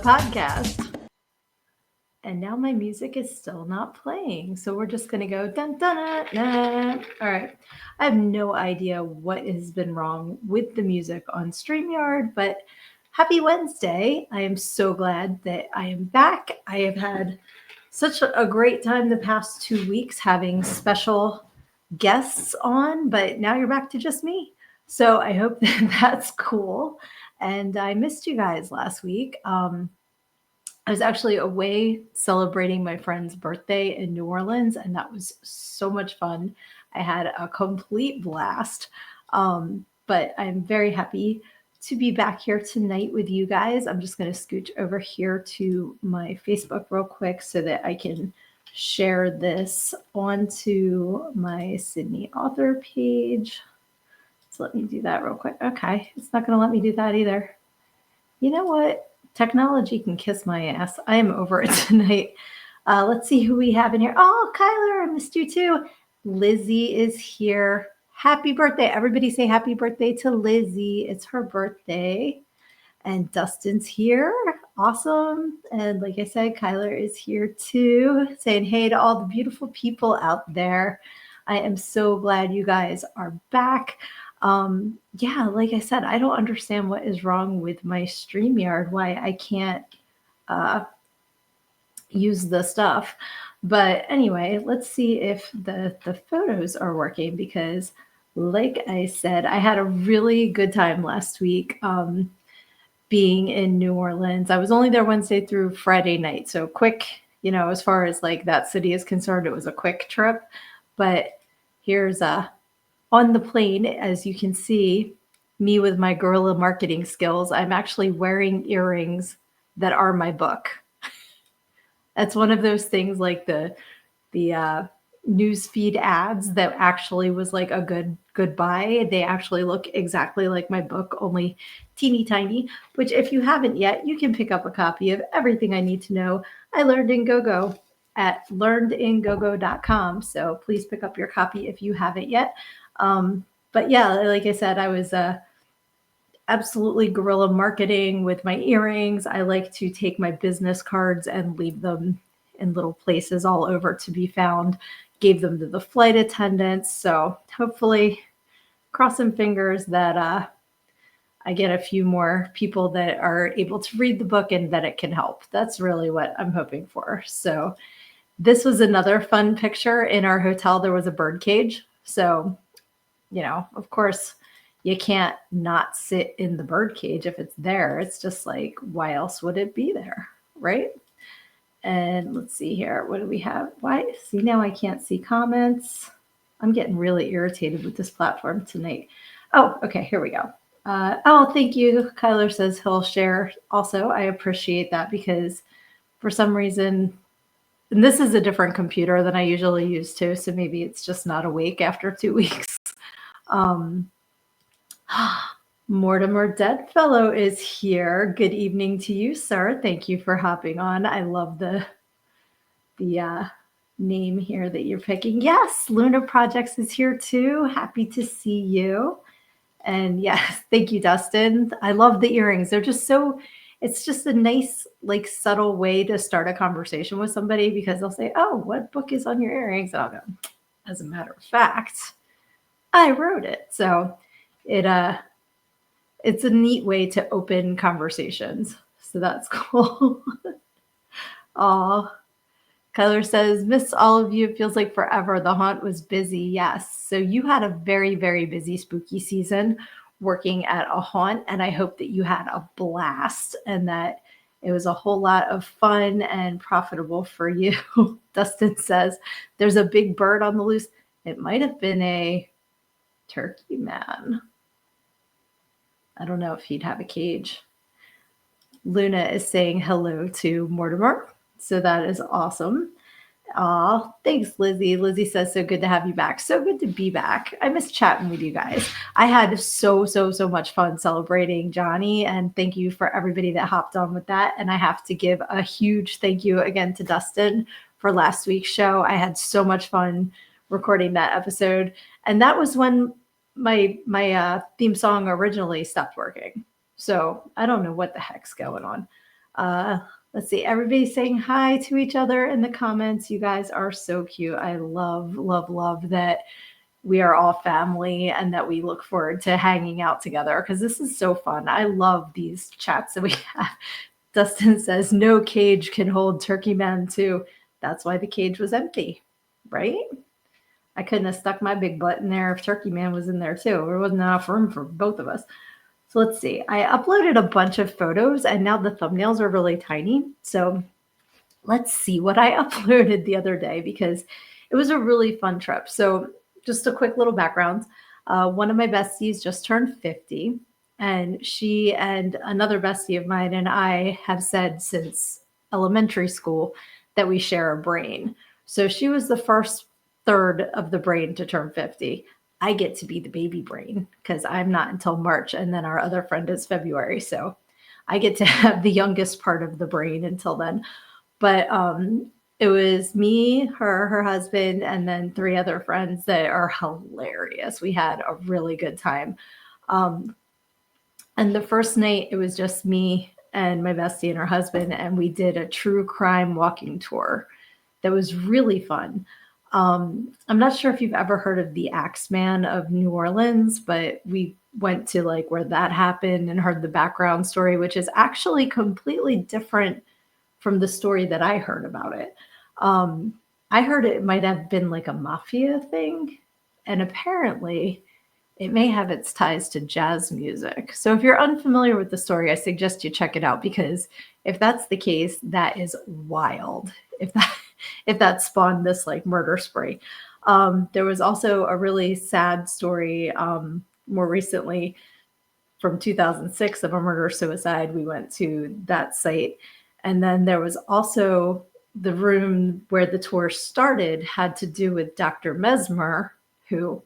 podcast. And now my music is still not playing. So we're just going to go dun dun dun dun. All right. I have no idea what has been wrong with the music on StreamYard, but happy Wednesday. I am so glad that I am back. I have had such a great time the past 2 weeks having special guests on, but now you're back to just me. So I hope that that's cool. And I missed you guys last week. I was actually away celebrating my friend's birthday in New Orleans, and that was so much fun. I had a complete blast. But I'm very happy to be back here tonight with you guys. I'm just going to scooch over here to my Facebook real quick so that I can share this onto my Sydnee author page. So let me do that real quick. Okay, it's not going to let me do that either. You know what? Technology can kiss my ass. I am over it tonight. Let's see who we have in here. Oh, Kyler, I missed you too. Lizzie is here. Happy birthday. Everybody say happy birthday to Lizzie. It's her birthday. And Dustin's here. Awesome. And like I said, Kyler is here too, saying hey to all the beautiful people out there. I am so glad you guys are back. Yeah, like I said, I don't understand what is wrong with my StreamYard, why I can't use the stuff. But anyway, let's see if the photos are working because like I said, I had a really good time last week being in New Orleans. I was only there Wednesday through Friday night. So quick, as far as like that city is concerned, it was a quick trip. But here's on the plane, as you can see, me with my guerrilla marketing skills, I'm actually wearing earrings that are my book. That's one of those things like the newsfeed ads that actually was like a good buy. They actually look exactly like my book, only teeny tiny, which if you haven't yet, you can pick up a copy of Everything I Need to Know I Learned in Go-Go at learnedingogo.com. So please pick up your copy if you haven't yet. But yeah, like I said, I was absolutely guerrilla marketing with my earrings. I like to take my business cards and leave them in little places all over to be found. Gave them to the flight attendants. So hopefully, crossing fingers that I get a few more people that are able to read the book and that it can help. That's really what I'm hoping for. So this was another fun picture. In our hotel, there was a bird cage. So of course, you can't not sit in the bird cage if it's there. It's just like, why else would it be there, right? And let's see here. What do we have? Why? See, now I can't see comments. I'm getting really irritated with this platform tonight. Oh, okay, here we go. Thank you. Kyler says he'll share also. I appreciate that because for some reason, and this is a different computer than I usually use too, so maybe it's just not awake after 2 weeks. Mortimer Deadfellow is here. Good evening to you, sir. Thank you for hopping on. I love the name here that you're picking. Yes, Luna Projects is here too. Happy to see you. And yes, thank you, Dustin. I love the earrings. They're just it's just a nice, like, subtle way to start a conversation with somebody because they'll say, oh, what book is on your earrings? And I'll go, as a matter of fact, I wrote it. So it's a neat way to open conversations. So that's cool. Oh, Kyler says, miss all of you. It feels like forever. The haunt was busy. Yes. So you had a very, very busy spooky season working at a haunt. And I hope that you had a blast and that it was a whole lot of fun and profitable for you. Dustin says, there's a big bird on the loose. It might have been a turkey man. I don't know if he'd have a cage. Luna is saying hello to Mortimer. So that is awesome. Aw, thanks, Lizzie. Lizzie says, so good to have you back. So good to be back. I miss chatting with you guys. I had so much fun celebrating Johnny, and thank you for everybody that hopped on with that. And I have to give a huge thank you again to Dustin for last week's show. I had so much fun recording that episode. And that was when my theme song originally stopped working. So I don't know what the heck's going on. Uh, let's see. Everybody's saying hi to each other in the comments. You guys are so cute. I love, love, love that we are all family and that we look forward to hanging out together because this is so fun. I love these chats that we have. Dustin says, no cage can hold Turkey Man 2. That's why the cage was empty, right? I couldn't have stuck my big butt in there if Turkey Man was in there too. There wasn't enough room for both of us. So let's see. I uploaded a bunch of photos and now the thumbnails are really tiny. So let's see what I uploaded the other day because it was a really fun trip. So just a quick little background. One of my besties just turned 50 and she and another bestie of mine and I have said since elementary school that we share a brain. So she was the first third of the brain to turn 50. I get to be the baby brain because I'm not until March and then our other friend is February. So I get to have the youngest part of the brain until then. But it was me, her husband, and then three other friends that are hilarious. We had a really good time. Um, and the first night, it was just me and my bestie and her husband, and we did a true crime walking tour that was really fun. I'm not sure if you've ever heard of the Axeman of New Orleans, but we went to like where that happened and heard the background story, which is actually completely different from the story that I heard about it. Um, I heard it might have been like a mafia thing, and apparently it may have its ties to jazz music. So if you're unfamiliar with the story, I suggest you check it out because if that's the case, that is wild. If that if that spawned this like murder spree. There was also a really sad story more recently from 2006 of a murder suicide. We went to that site. And then there was also the room where the tour started had to do with Dr. Mesmer, who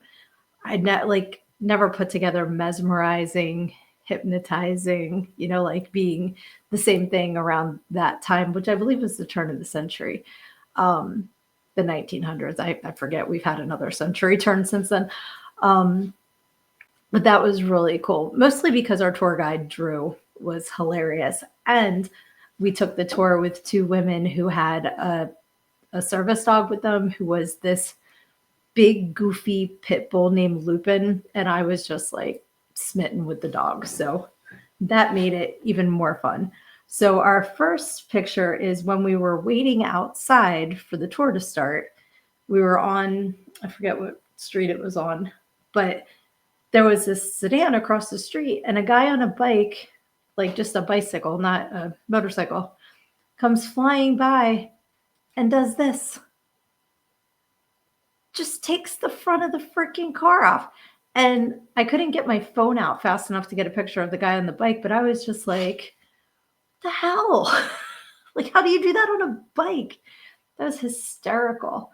never put together mesmerizing, hypnotizing, like being the same thing around that time, which I believe was the turn of the century, um, the 1900s. I forget. We've had another century turn since then. But that was really cool, mostly because our tour guide, Drew, was hilarious. And we took the tour with two women who had a service dog with them who was this big, goofy pit bull named Lupin. And I was just like smitten with the dog. So that made it even more fun. So our first picture is when we were waiting outside for the tour to start. We were on, I forget what street it was on, but there was this sedan across the street and a guy on a bike, like just a bicycle, not a motorcycle, comes flying by and does this. Just takes the front of the freaking car off. And I couldn't get my phone out fast enough to get a picture of the guy on the bike, but I was just like, the hell? Like, how do you do that on a bike? That was hysterical.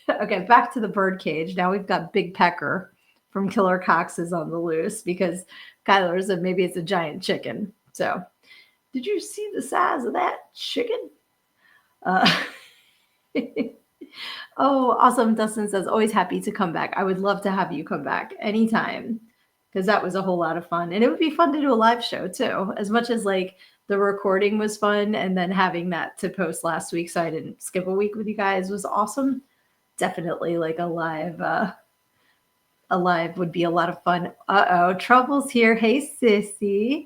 Okay, back to the bird cage. Now we've got Big Pecker from Killer Cox's on the loose because Kyler said maybe it's a giant chicken. So, did you see the size of that chicken? Uh, oh, awesome. Dustin says, always happy to come back. I would love to have you come back anytime because that was a whole lot of fun. And it would be fun to do a live show too, as much as like the recording was fun and then having that to post last week so I didn't skip a week with you guys was awesome. Definitely like a live would be a lot of fun. Uh-oh, Trouble's here. Hey, sissy.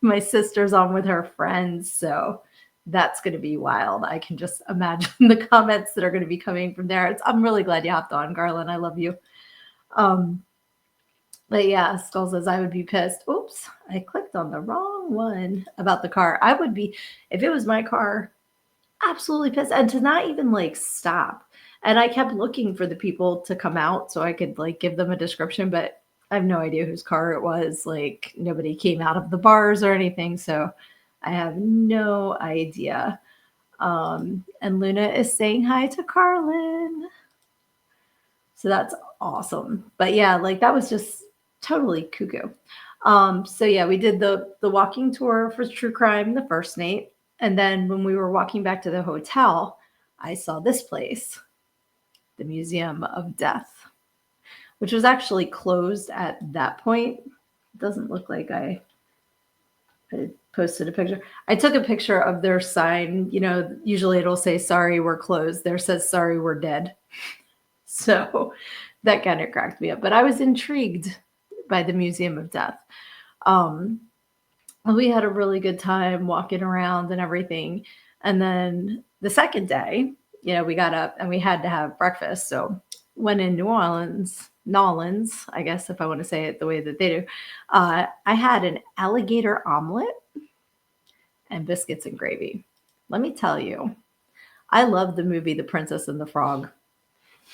My sister's on with her friends, so that's going to be wild. I can just imagine the comments that are going to be coming from there. I'm really glad you hopped on, Garland. I love you. But yeah, Skull says I would be pissed. Oops, I clicked on the wrong one about the car. I would be, if it was my car, absolutely pissed. And to not even like stop. And I kept looking for the people to come out so I could like give them a description, but I have no idea whose car it was. Like nobody came out of the bars or anything. So I have no idea. And Luna is saying hi to Carlin. So that's awesome. But yeah, like that was just totally cuckoo. So yeah, we did the walking tour for true crime the first night. And then when we were walking back to the hotel, I saw this place, the Museum of Death, which was actually closed at that point. It doesn't look like I posted a picture. I took a picture of their sign. Usually it'll say, sorry, we're closed. There says, sorry, we're dead. So that kind of cracked me up. But I was intrigued by the Museum of Death. Um, we had a really good time walking around and everything. And then the second day, we got up and we had to have breakfast. So when in Nolans, I guess if I want to say it the way that they do, I had an alligator omelet and biscuits and gravy. Let me tell you, I love the movie The Princess and the Frog.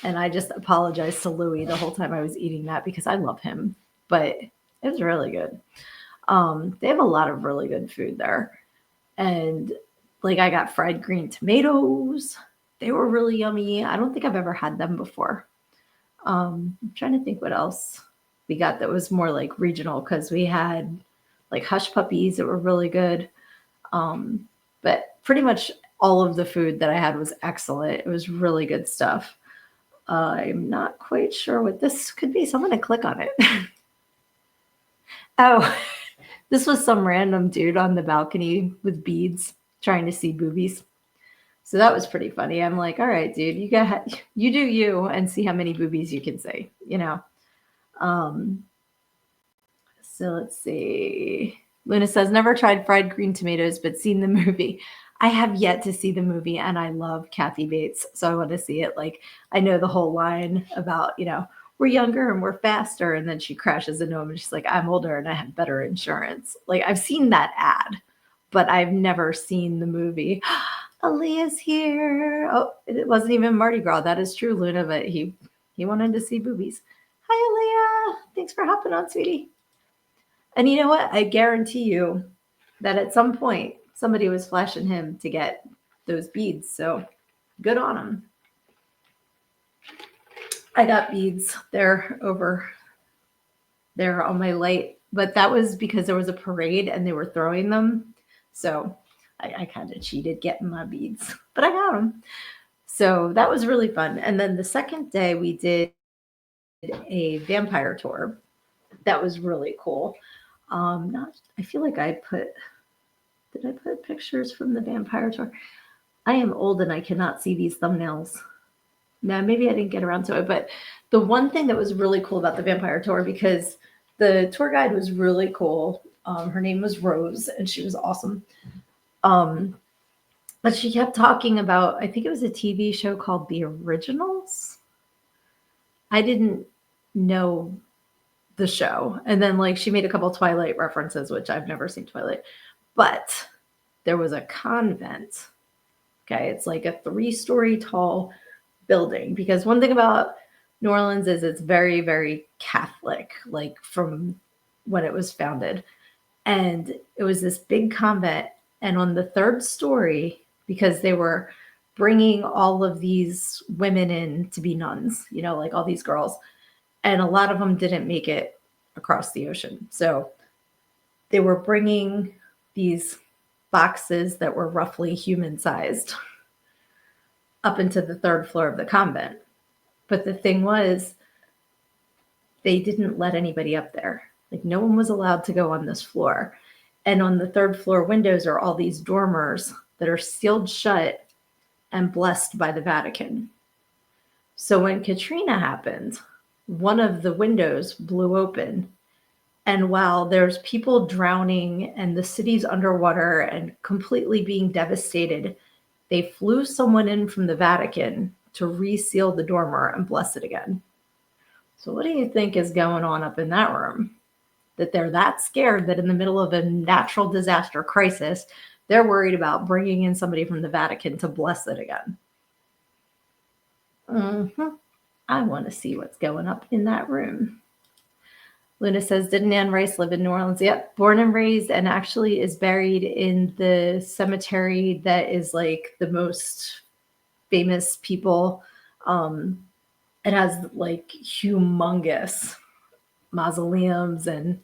And I just apologized to Louis the whole time I was eating that because I love him. But it was really good. They have a lot of really good food there. And like I got fried green tomatoes. They were really yummy. I don't think I've ever had them before. I'm trying to think what else we got that was more like regional because we had like hush puppies that were really good. But pretty much all of the food that I had was excellent. It was really good stuff. I'm not quite sure what this could be, so I'm going to click on it. Oh, this was some random dude on the balcony with beads trying to see boobies. So that was pretty funny. I'm like, all right, dude, you do you and see how many boobies you can see, So let's see. Luna says, never tried fried green tomatoes, but seen the movie. I have yet to see the movie, and I love Kathy Bates, so I want to see it. Like, I know the whole line about, we're younger and we're faster, and then she crashes into him, and she's like, I'm older and I have better insurance. Like, I've seen that ad, but I've never seen the movie. Aaliyah's here. Oh, it wasn't even Mardi Gras. That is true, Luna, but he wanted to see boobies. Hi, Aaliyah. Thanks for hopping on, sweetie. And you know what? I guarantee you that at some point somebody was flashing him to get those beads. So good on him. I got beads there over there on my light, but that was because there was a parade and they were throwing them. So I kind of cheated getting my beads, but I got them. So that was really fun. And then the second day we did a vampire tour. That was really cool. I feel like did I put pictures from the vampire tour? I am old and I cannot see these thumbnails. No, maybe I didn't get around to it. But the one thing that was really cool about the vampire tour, because the tour guide was really cool. Her name was Rose and she was awesome. But she kept talking about, I think it was a TV show called The Originals. I didn't know the show. And then like she made a couple Twilight references, which I've never seen Twilight. But there was a convent. Okay, it's like a 3-story tall building. Because one thing about New Orleans is it's very, very Catholic, like from when it was founded. And it was this big convent. And on the 3rd story, because they were bringing all of these women in to be nuns, like all these girls. And a lot of them didn't make it across the ocean. So they were bringing these boxes that were roughly human-sized up into the 3rd floor of the convent. But the thing was, they didn't let anybody up there. Like no one was allowed to go on this floor. And on the 3rd floor windows are all these dormers that are sealed shut and blessed by the Vatican. So when Katrina happened, one of the windows blew open. And while there's people drowning and the city's underwater and completely being devastated, they flew someone in from the Vatican to reseal the dormer and bless it again. So what do you think is going on up in that room? That they're that scared that in the middle of a natural disaster crisis, they're worried about bringing in somebody from the Vatican to bless it again. I want to see what's going up in that room. Luna says, didn't Anne Rice live in New Orleans? Yep, born and raised, and actually is buried in the cemetery that is like the most famous people. It has like humongous mausoleums and,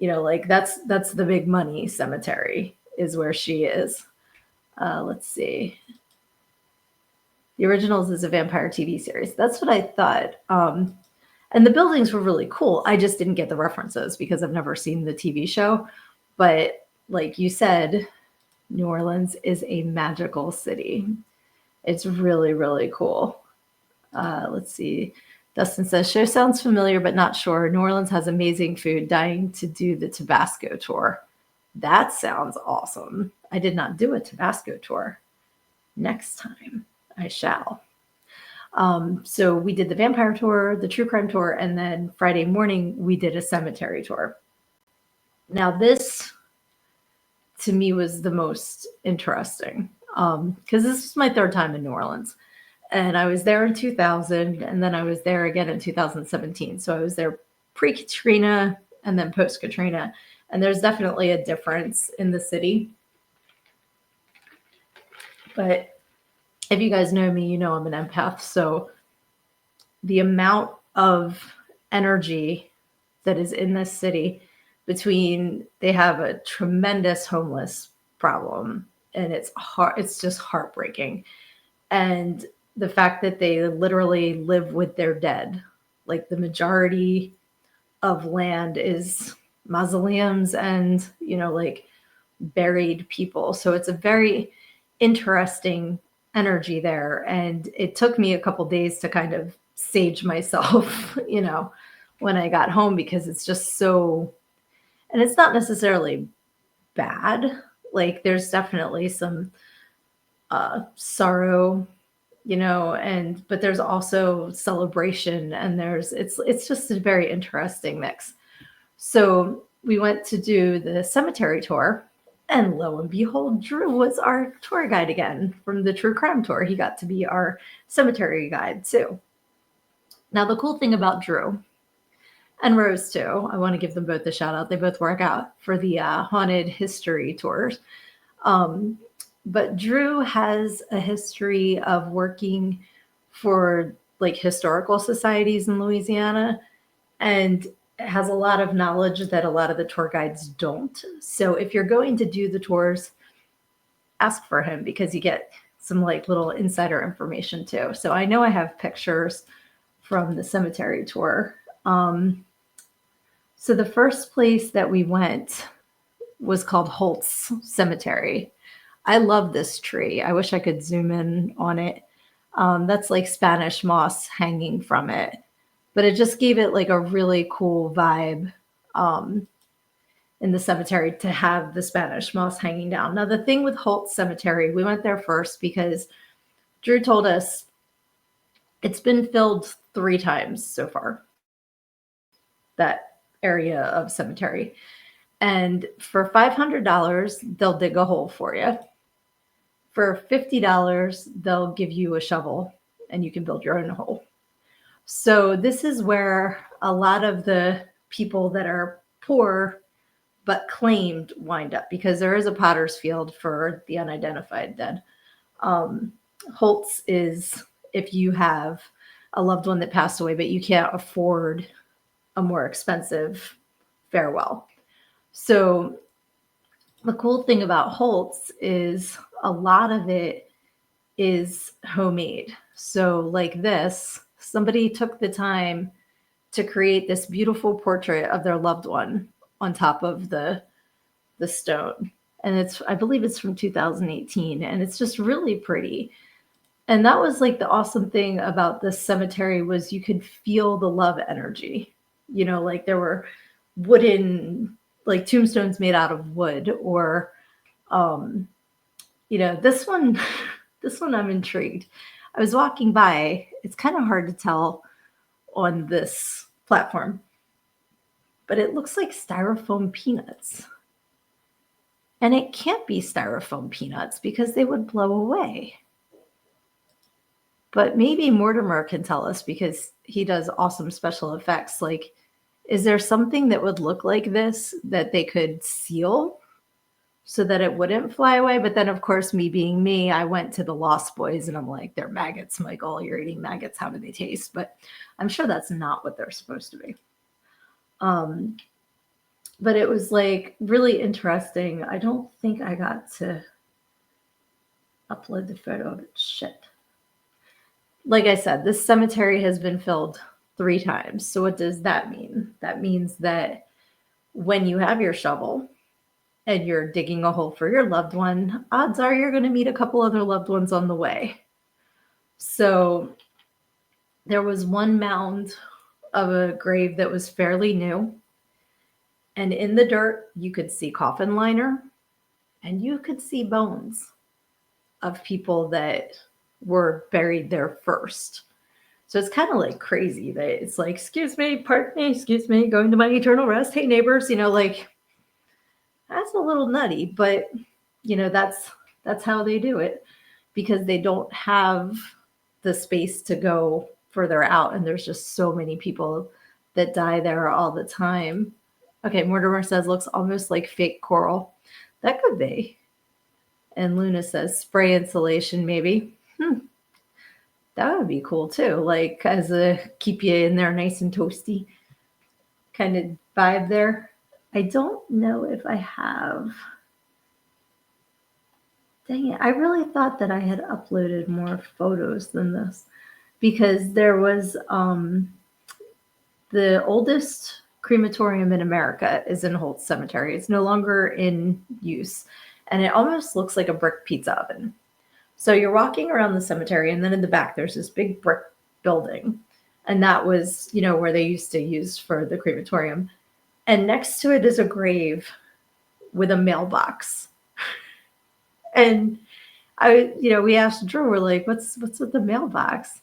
like that's the big money cemetery is where she is. Let's see. The Originals is a vampire TV series. That's what I thought. And the buildings were really cool. I just didn't get the references because I've never seen the TV show. But like you said, New Orleans is a magical city. It's really, really cool. Let's see. Dustin says, show sounds familiar, but not sure. New Orleans has amazing food. Dying to do the Tabasco tour. That sounds awesome. I did not do a Tabasco tour. Next time I shall. So we did the vampire tour, the true crime tour, and then Friday morning we did a cemetery tour. Now this to me was the most interesting because this was my third time in New Orleans. And I was there in 2000, and then I was there again in 2017. So I was there pre-Katrina and then post-Katrina. And there's definitely a difference in the city. But if you guys know me, you know I'm an empath. So the amount of energy that is in this city between they have a tremendous homeless problem, and it's just heartbreaking. And the fact that they literally live with their dead, like the majority of land is mausoleums and, like buried people. So it's a very interesting energy there. And it took me a couple days to kind of sage myself, when I got home, because it's just so, and it's not necessarily bad. Like there's definitely some sorrow, but there's also celebration, and it's just a very interesting mix. So we went to do the cemetery tour, and lo and behold, Drew was our tour guide again from the true crime tour. He got to be our cemetery guide too. Now the cool thing about Drew and Rose too, I want to give them both a shout out. They both work out for the haunted history tours. But Drew has a history of working for like historical societies in Louisiana, and has a lot of knowledge that a lot of the tour guides don't. So if you're going to do the tours, ask for him, because you get some like little insider information too. So I know I have pictures from the cemetery tour. So the first place that we went was called Holt's Cemetery. I love this tree. I wish I could zoom in on it. That's like Spanish moss hanging from it, but it just gave it like a really cool vibe in the cemetery to have the Spanish moss hanging down. Now, the thing with Holt Cemetery, we went there first because Drew told us it's been filled 3 times so far, that area of cemetery. And for $500, they'll dig a hole for you. For $50, they'll give you a shovel and you can build your own hole. So this is where a lot of the people that are poor but claimed wind up, because there is a potter's field for the unidentified dead. Holtz is if you have a loved one that passed away, but you can't afford a more expensive farewell. So the cool thing about Holtz is a lot of it is homemade. So like this, somebody took the time to create this beautiful portrait of their loved one on top of the stone. And I believe it's from 2018, and it's just really pretty. And that was like the awesome thing about this cemetery, was you could feel the love energy. Like there were wooden, like tombstones made out of wood, or this one this one I'm intrigued. I was walking by. It's kind of hard to tell on this platform, but it looks like styrofoam peanuts. And it can't be styrofoam peanuts because they would blow away. But maybe Mortimer can tell us, because he does awesome special effects. Like, is there something that would look like this that they could seal so that it wouldn't fly away? But then, of course, me being me, I went to the Lost Boys and I'm like, they're maggots, Michael. You're eating maggots. How do they taste? But I'm sure that's not what they're supposed to be. But it was like really interesting. I don't think I got to upload the photo of it. Shit. Like I said, this cemetery has been filled 3 times. So what does that mean? That means that when you have your shovel and you're digging a hole for your loved one, odds are you're going to meet a couple other loved ones on the way. So there was one mound of a grave that was fairly new, and in the dirt, you could see coffin liner and you could see bones of people that were buried there first. So it's kind of like crazy that it's like, excuse me, pardon me, excuse me, going to my eternal rest. Hey, neighbors, like that's a little nutty, but that's how they do it because they don't have the space to go further out, and there's just so many people that die there all the time. Okay, Mortimer says looks almost like fake coral. That could be. And Luna says spray insulation, maybe. That would be cool too. Like as a keep you in there nice and toasty kind of vibe there. I don't know if I have. Dang it. I really thought that I had uploaded more photos than this because there was the oldest crematorium in America is in Holtz Cemetery. It's no longer in use, and it almost looks like a brick pizza oven. So you're walking around the cemetery, and then in the back, there's this big brick building. And that was, where they used to use for the crematorium. And next to it is a grave with a mailbox. And we asked Drew, we're like, what's with the mailbox?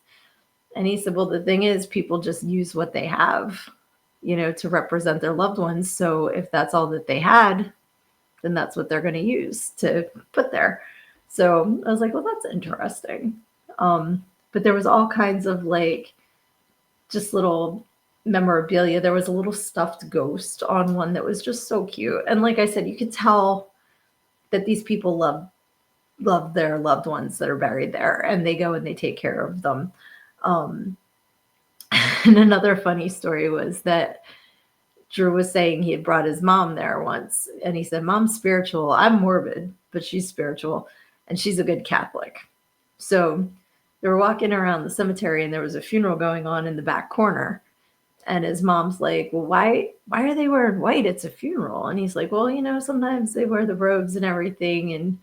And he said, well, the thing is, people just use what they have, to represent their loved ones. So if that's all that they had, then that's what they're going to use to put there. So I was like, well, that's interesting. But there was all kinds of like just little memorabilia. There was a little stuffed ghost on one that was just so cute. And like I said, you could tell that these people love their loved ones that are buried there, and they go and they take care of them. And another funny story was that Drew was saying he had brought his mom there once, and he said, Mom's spiritual. I'm morbid, but she's spiritual, and she's a good Catholic. So they were walking around the cemetery, and there was a funeral going on in the back corner. And his mom's like, well, why are they wearing white? It's a funeral. And he's like, well, sometimes they wear the robes and everything. And,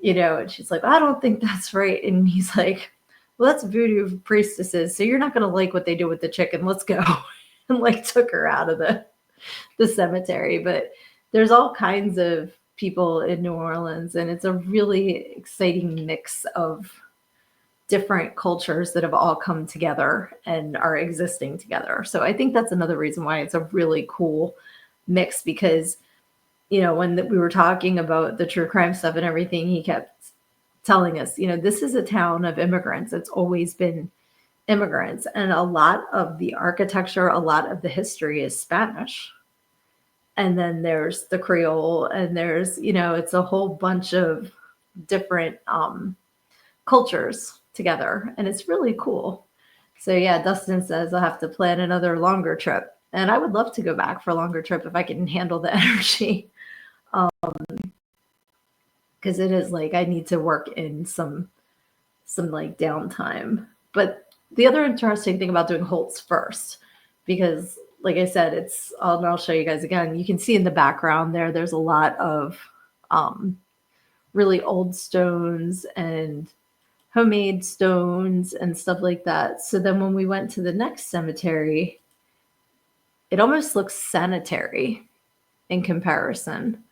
and she's like, I don't think that's right. And he's like, well, that's voodoo priestesses. So you're not going to like what they do with the chicken. Let's go. And like took her out of the cemetery. But there's all kinds of people in New Orleans, and it's a really exciting mix of different cultures that have all come together and are existing together. So I think that's another reason why it's a really cool mix, because when we were talking about the true crime stuff and everything, he kept telling us, this is a town of immigrants. It's always been immigrants, and a lot of the architecture, a lot of the history is Spanish. And then there's the Creole, and there's, it's a whole bunch of different cultures together, and it's really cool. So yeah, Dustin says I'll have to plan another longer trip, and I would love to go back for a longer trip if I can handle the energy, because it is like I need to work in some like downtime. But the other interesting thing about doing Holtz first, because like I said, I'll show you guys again. You can see in the background there's a lot of really old stones and homemade stones and stuff like that. So then when we went to the next cemetery, it almost looks sanitary in comparison.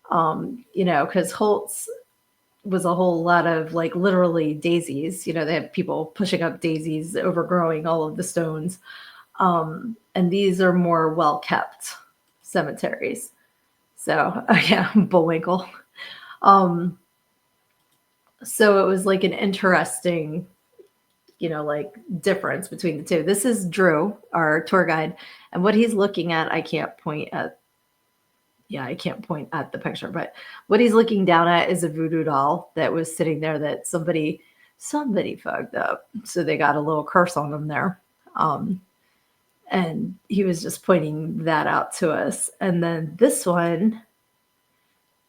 Because Holtz was a whole lot of like literally daisies. They have people pushing up daisies, overgrowing all of the stones. And these are more well-kept cemeteries. So, yeah, Bullwinkle. So it was like an interesting, like difference between the two. This is Drew, our tour guide, and what he's looking at, I can't point at the picture, but what he's looking down at is a voodoo doll that was sitting there that somebody fucked up. So they got a little curse on them there. And he was just pointing that out to us. And then this one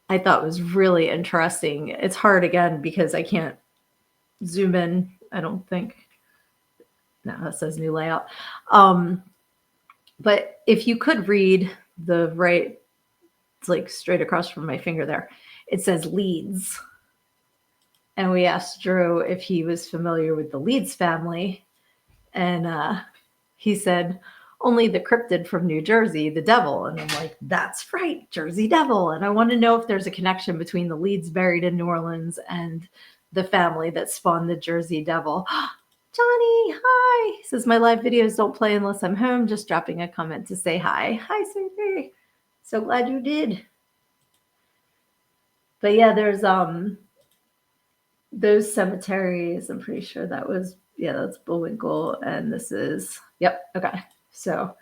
I thought was really interesting. It's hard again because I can't zoom in, I don't think. No, that says new layout. But if you could read the right It's like straight across from my finger there. It says Leeds. And we asked Drew if he was familiar with the Leeds family. And he said, only the cryptid from New Jersey, the devil. And I'm like, that's right, Jersey Devil. And I want to know if there's a connection between the Leeds buried in New Orleans and the family that spawned the Jersey Devil. Johnny, hi. He says, my live videos don't play unless I'm home. Just dropping a comment to say hi. Hi, Sydnee. So glad you did. But yeah, there's those cemeteries. I'm pretty sure that was, yeah, that's Bullwinkle. And this is, yep, okay. So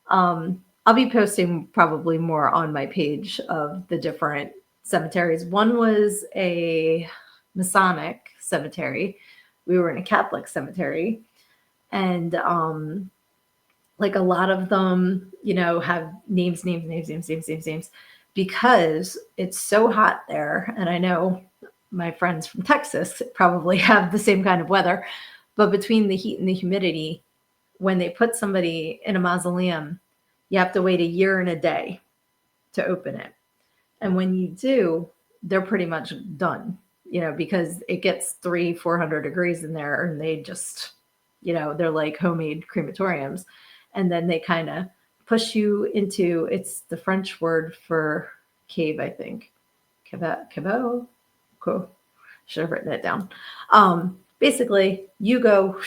I'll be posting probably more on my page of the different cemeteries. One was a Masonic cemetery. We were in a Catholic cemetery. And like a lot of them, you know, have names, because it's so hot there. And I know my friends from Texas probably have the same kind of weather, but between the heat and the humidity, when they put somebody in a mausoleum, you have to wait a year and a day to open it. And when you do, they're pretty much done, you know, because it gets 400 degrees in there and they just, you know, they're like homemade crematoriums. And then they kind of push you into, it's the French word for cave, I think. Caveau? Cool. Should have written it down. Basically, you go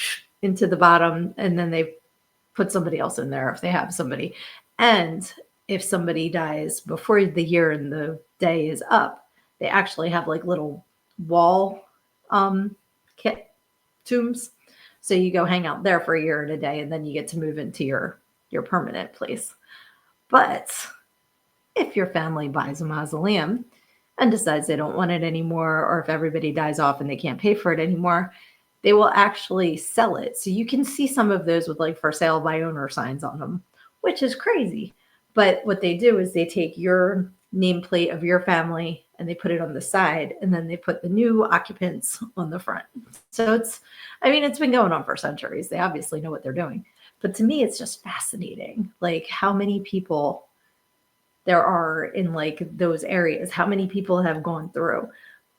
into the bottom and then they put somebody else in there if they have somebody. And if somebody dies before the year and the day is up, they actually have like little wall kit tombs. So you go hang out there for a year and a day, and then you get to move into your permanent place. But if your family buys a mausoleum and decides they don't want it anymore, or if everybody dies off and they can't pay for it anymore, they will actually sell it. So you can see some of those with like for sale by owner signs on them, which is crazy. But what they do is they take your nameplate of your family and they put it on the side, and then they put the new occupants on the front. So it's, I mean, it's been going on for centuries. They obviously know what they're doing. But to me, it's just fascinating, like how many people there are in like those areas, how many people have gone through.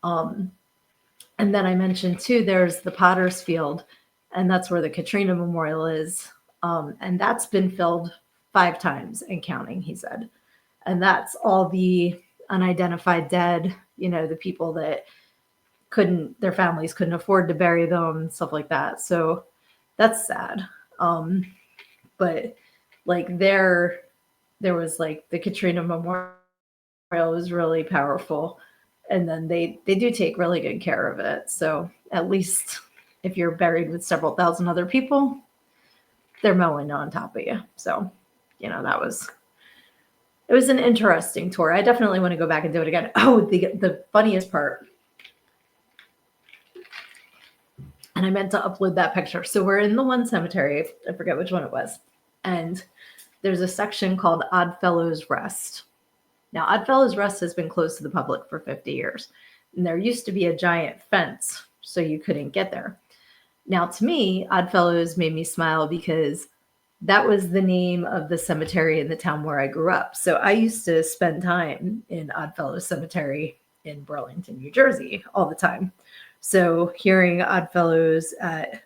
And then I mentioned too, there's the Potter's Field, and that's where the Katrina Memorial is. And that's been filled 5 times and counting, he said. And that's all the unidentified dead, you know, the people that their families couldn't afford to bury them, stuff like that. So that's sad. But like there was like the Katrina Memorial was really powerful. And then they do take really good care of it. So at least if you're buried with several thousand other people, they're mowing on top of you. So, you know, it was an interesting tour. I definitely want to go back and do it again. Oh, the funniest part. And I meant to upload that picture. So we're in the one cemetery. I forget which one it was. And there's a section called Oddfellows Rest. Now, Oddfellows Rest has been closed to the public for 50 years. And there used to be a giant fence, so you couldn't get there. Now, to me, Oddfellows made me smile because that was the name of the cemetery in the town where I grew up. So I used to spend time in Oddfellows Cemetery in Burlington, New Jersey all the time. So hearing Oddfellows at,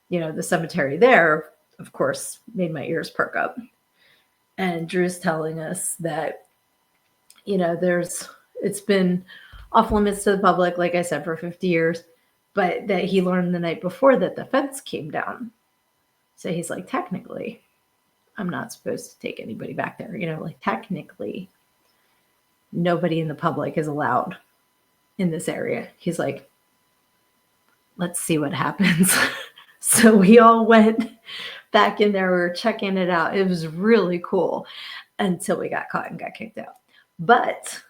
you know, the cemetery there, of course, made my ears perk up. And Drew's telling us that, you know, it's been off limits to the public, like I said, for 50 years, but that he learned the night before that the fence came down. So he's like, technically, I'm not supposed to take anybody back there. You know, like technically, nobody in the public is allowed in this area. He's like, let's see what happens. So we all went back in there. We were checking it out. It was really cool until we got caught and got kicked out. But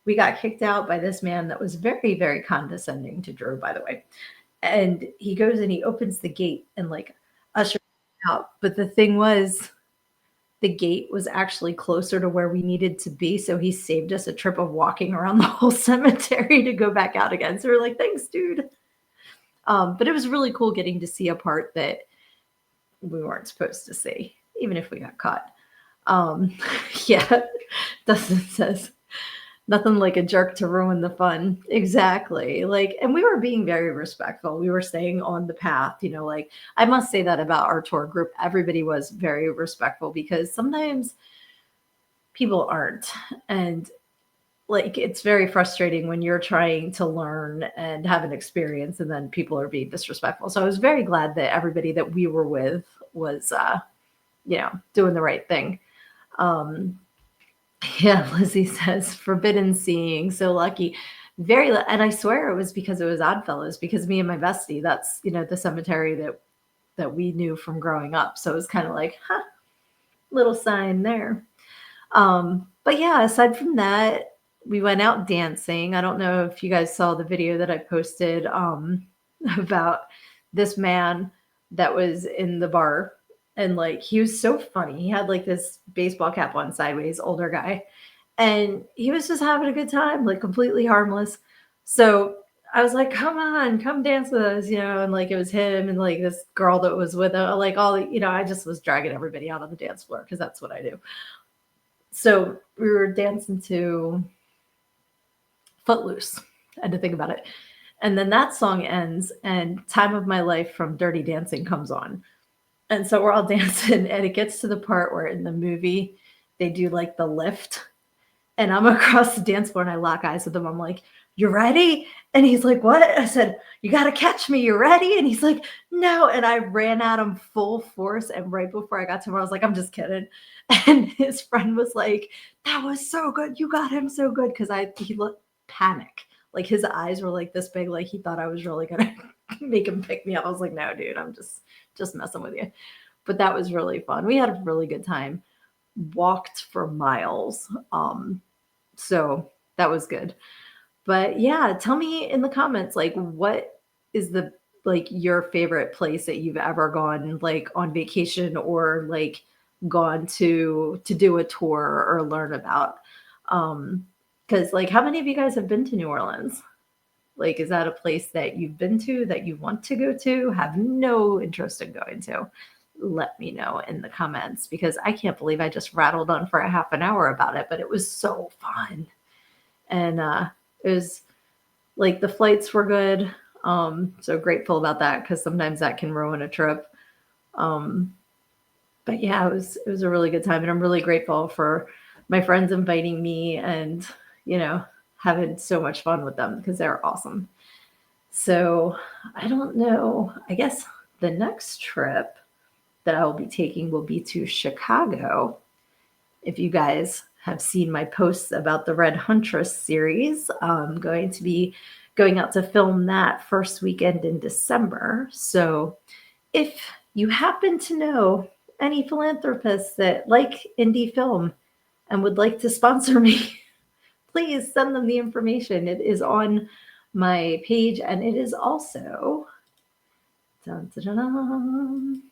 we got kicked out by this man that was very, very condescending to Drew, by the way. And he goes and he opens the gate and like ushers out. But the thing was, the gate was actually closer to where we needed to be. So he saved us a trip of walking around the whole cemetery to go back out again. So we're like, thanks, dude. But it was really cool getting to see a part that we weren't supposed to see, even if we got caught. Yeah, Dustin says, nothing like a jerk to ruin the fun. Exactly. Like, and we were being very respectful. We were staying on the path, like I must say that about our tour group. Everybody was very respectful because sometimes people aren't. And like, it's very frustrating when you're trying to learn and have an experience and then people are being disrespectful. So I was very glad that everybody that we were with was, doing the right thing. Um, Yeah, Lizzie says forbidden seeing. So lucky. And I swear it was because it was Oddfellows, because me and my bestie, that's, the cemetery that we knew from growing up. So it was kind of like, huh, little sign there. But yeah, aside from that, we went out dancing. I don't know if you guys saw the video that I posted about this man that was in the bar. And like, he was so funny. He had like this baseball cap on sideways, older guy, and he was just having a good time, like completely harmless. So I was like, come on, come dance with us, and like it was him and like this girl that was with him, like I just was dragging everybody out on the dance floor because that's what I do. So we were dancing to Footloose. I had to think about it. And then that song ends and Time of My Life from Dirty Dancing comes on. And so we're all dancing and it gets to the part where in the movie they do like the lift, and I'm across the dance floor and I lock eyes with him. I'm like, you ready? And he's like, what? I said, you got to catch me. You ready? And he's like, no. And I ran at him full force. And right before I got to him, I was like, I'm just kidding. And his friend was like, that was so good. You got him so good. Cause he looked panic. Like his eyes were like this big. Like he thought I was really going to make him pick me up. I was like, no, dude, I'm just messing with you. But that was really fun. We had a really good time. Walked for miles. So that was good. But yeah, tell me in the comments, like, what is your favorite place that you've ever gone, like on vacation or like gone to do a tour or learn about? Because like, how many of you guys have been to New Orleans? Like, is that a place that you've been to that you want to go to, have no interest in going to? Let me know in the comments because I can't believe I just rattled on for a half an hour about it, but it was so fun. And it was like the flights were good. So grateful about that because sometimes that can ruin a trip. Um, but yeah, it was a really good time, and I'm really grateful for my friends inviting me and having so much fun with them because they're awesome. So I don't know. I guess the next trip that I will be taking will be to Chicago. If you guys have seen my posts about the Red Huntress series, I'm going to be going out to film that first weekend in December. So if you happen to know any philanthropists that like indie film and would like to sponsor me, please send them the information. It is on my page and it is also dun, dun, dun, dun,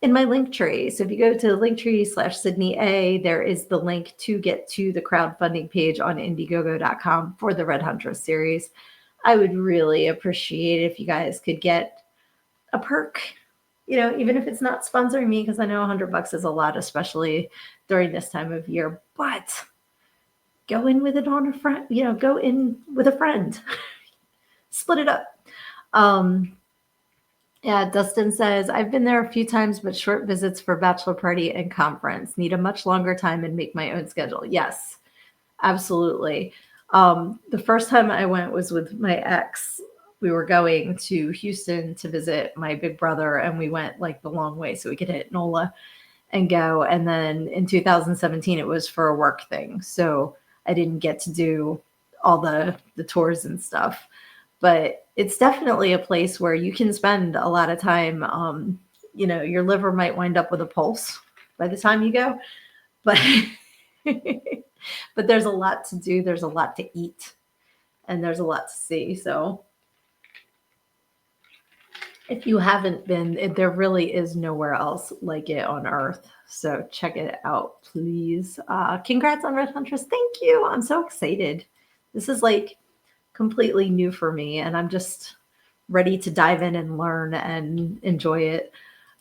in my link tree. So if you go to linktree/Sydnee A, there is the link to get to the crowdfunding page on Indiegogo.com for the Red Huntress series. I would really appreciate it if you guys could get a perk, even if it's not sponsoring me, because I know $100 is a lot, especially during this time of year, but go in with it on a friend, go in with a friend, split it up. Yeah, Dustin says, I've been there a few times, but short visits for bachelor party and conference. Need a much longer time and make my own schedule. Yes, absolutely. The first time I went was with my ex. We were going to Houston to visit my big brother, and we went like the long way so we could hit NOLA and go. And then in 2017, it was for a work thing. So I didn't get to do all the tours and stuff. But it's definitely a place where you can spend a lot of time. Your liver might wind up with a pulse by the time you go, but but there's a lot to do. There's a lot to eat, and there's a lot to see. So if you haven't been, there really is nowhere else like it on Earth. So check it out, please. Congrats on Red Huntress. Thank you. I'm so excited. This is like completely new for me, and I'm just ready to dive in and learn and enjoy it.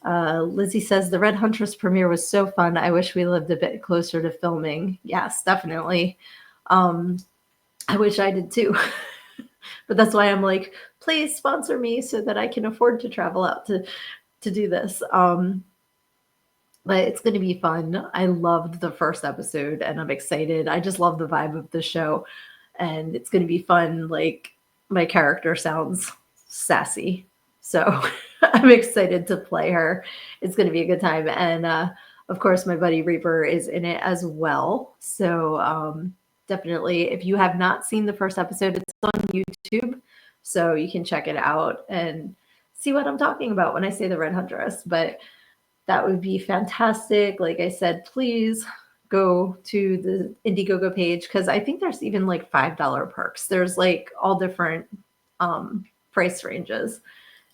Lizzie says the Red Huntress premiere was so fun. I wish we lived a bit closer to filming. Yes, definitely. I wish I did too. But that's why I'm like, please sponsor me so that I can afford to travel out to do this. But it's going to be fun. I loved the first episode and I'm excited. I just love the vibe of the show and it's going to be fun. Like my character sounds sassy. So I'm excited to play her. It's going to be a good time. And of course, my buddy Reaper is in it as well. So definitely, if you have not seen the first episode, it's on YouTube. So you can check it out and see what I'm talking about when I say the Red Huntress. But that would be fantastic. Like I said, please go to the Indiegogo page because I think there's even like $5 perks. There's like all different price ranges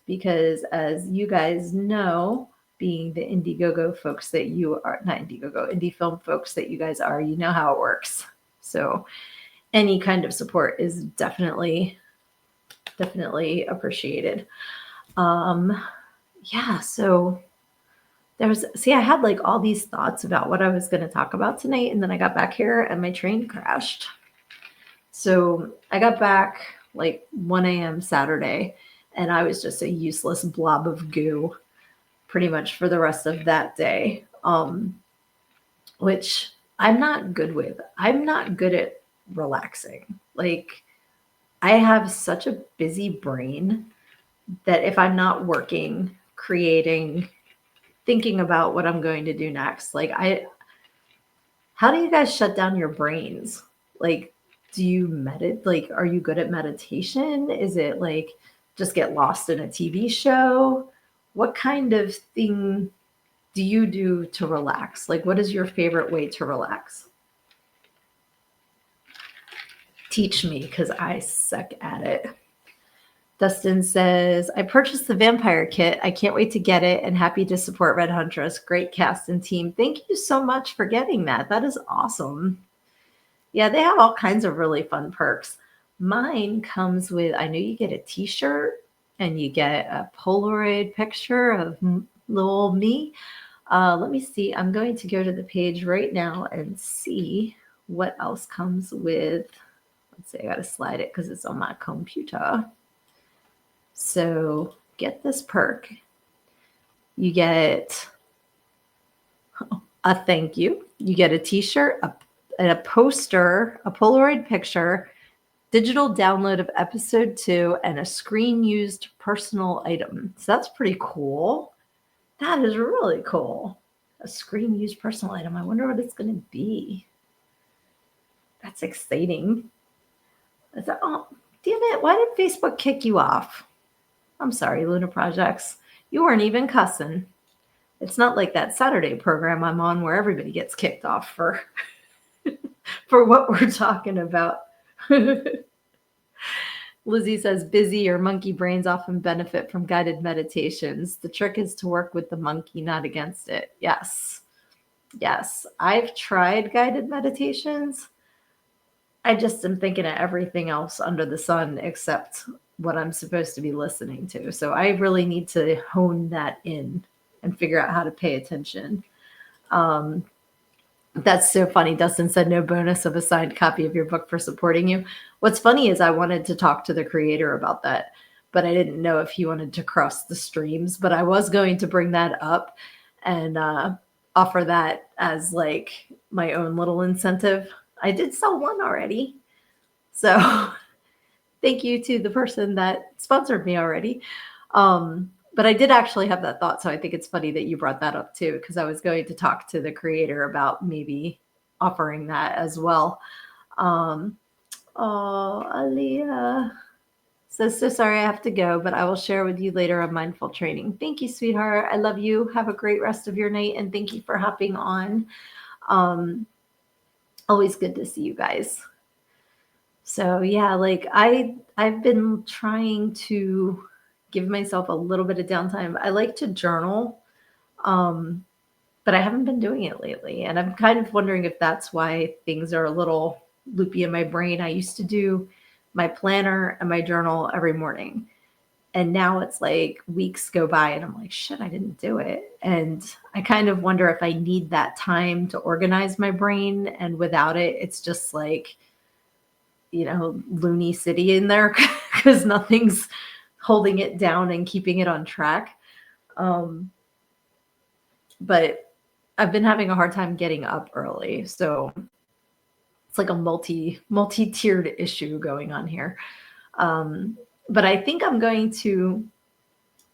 because as you guys know, being the Indiegogo folks that you are, not Indiegogo, indie film folks that you guys are, you know how it works. So any kind of support is definitely appreciated. Yeah, so I had like all these thoughts about what I was going to talk about tonight, and then I got back here and my train crashed. So I got back like 1 a.m. Saturday, and I was just a useless blob of goo pretty much for the rest of that day, which I'm not good with. I'm not good at relaxing. Like, I have such a busy brain that if I'm not working, creating, thinking about what I'm going to do next, how do you guys shut down your brains? Like, do you meditate? Like, are you good at meditation? Is it like just get lost in a TV show? What kind of thing do you do to relax? Like, what is your favorite way to relax? Teach me because I suck at it. Dustin says, I purchased the vampire kit. I can't wait to get it and happy to support Red Huntress. Great cast and team. Thank you so much for getting that. That is awesome. Yeah, they have all kinds of really fun perks. Mine comes with, I know you get a t-shirt and you get a Polaroid picture of little me. Let me see. I'm going to go to the page right now and see what else comes with. Let's see, I got to slide it because it's on my computer. So get this perk. You get a thank you. You get a t-shirt, a poster, a Polaroid picture, digital download of episode 2, and a screen used personal item. So that's pretty cool. That is really cool. A screen used personal item. I wonder what it's going to be. That's exciting. I thought, oh, damn it. Why did Facebook kick you off? I'm sorry, Luna Projects. You weren't even cussing. It's not like that Saturday program I'm on where everybody gets kicked off for for what we're talking about. Lizzie says, busy or monkey brains often benefit from guided meditations. The trick is to work with the monkey, not against it. Yes. Yes. I've tried guided meditations. I just am thinking of everything else under the sun except what I'm supposed to be listening to. So I really need to hone that in and figure out how to pay attention. That's so funny. Dustin said no bonus of a signed copy of your book for supporting you. What's funny is I wanted to talk to the creator about that, but I didn't know if he wanted to cross the streams. But I was going to bring that up and offer that as like my own little incentive. I did sell one already. So thank you to the person that sponsored me already. But I did actually have that thought. So I think it's funny that you brought that up too, because I was going to talk to the creator about maybe offering that as well. Oh, Aaliyah says, so sorry I have to go, but I will share with you later on mindful training. Thank you, sweetheart. I love you. Have a great rest of your night. And thank you for hopping on. Always good to see you guys. So yeah, like I've been trying to give myself a little bit of downtime. I like to journal, but I haven't been doing it lately. And I'm kind of wondering if that's why things are a little loopy in my brain. I used to do my planner and my journal every morning. And now it's like weeks go by and I'm like, shit, I didn't do it. And I kind of wonder if I need that time to organize my brain. And without it, it's just like, loony city in there because nothing's holding it down and keeping it on track. But I've been having a hard time getting up early. So it's like a multi-tiered issue going on here. But I think I'm going to